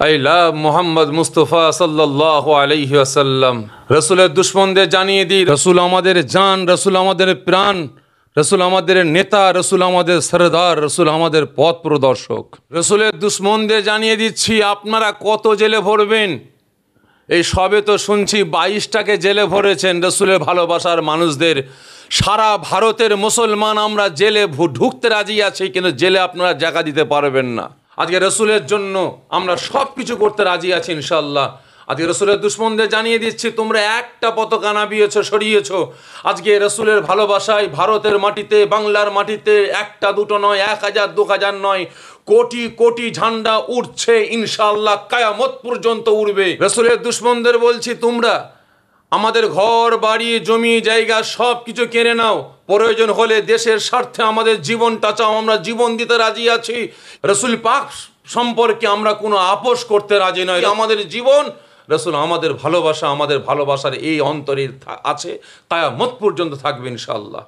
I love Mohammad Mustafa সাল্লাল্লাহু আলাইহি ওয়াসাল্লাম। রসুলের দুশ্মনদের জানিয়ে দিই, রসুল আমাদের জান, রসুল আমাদের প্রাণ, রসুল আমাদের নেতা, রসুল আমাদের সরদার, রসুল আমাদের পথ প্রদর্শক। রসুলের দুশ্মনদের জানিয়ে দিচ্ছি, আপনারা কত জেলে ভরবেন। এই সবে তো শুনছি 22টাকে জেলে ভরেছেন রসুলের ভালোবাসার মানুষদের। সারা ভারতের মুসলমান আমরা জেলে ঢুকতে রাজি আছি, কিন্তু জেলে আপনারা জায়গা দিতে পারবেন না। আজকে রসুলের জন্য আমরা সব কিছু করতে রাজি আছি ইনশাল্লাহ। আজকে রসুলের দুশ্মনদের জানিয়ে দিচ্ছি, তোমরা একটা পতাকা নামিয়েছ, সরিয়েছ। আজকে রসুলের ভালোবাসায় ভারতের মাটিতে, বাংলার মাটিতে একটা দুটো নয়, 1000 2000 নয়, কোটি কোটি ঝান্ডা উঠছে ইনশাআল্লাহ, কিয়ামত পর্যন্ত উড়বে। রসুলের দুশ্মনদের বলছি, তোমরা আমাদের ঘর বাড়ি জমি জায়গা সব কিছু কেড়ে নাও, প্রয়োজন হলে দেশের স্বার্থে আমাদের জীবনটা চাও, আমরা জীবন দিতে রাজি আছি। রসুল পাক সম্পর্কে আমরা কোনো আপোষ করতে রাজি নই। আমাদের জীবন রসুল, আমাদের ভালোবাসা, আমাদের ভালোবাসার এই অন্তরে আছে, কিয়ামত পর্যন্ত থাকবে ইনশাআল্লাহ।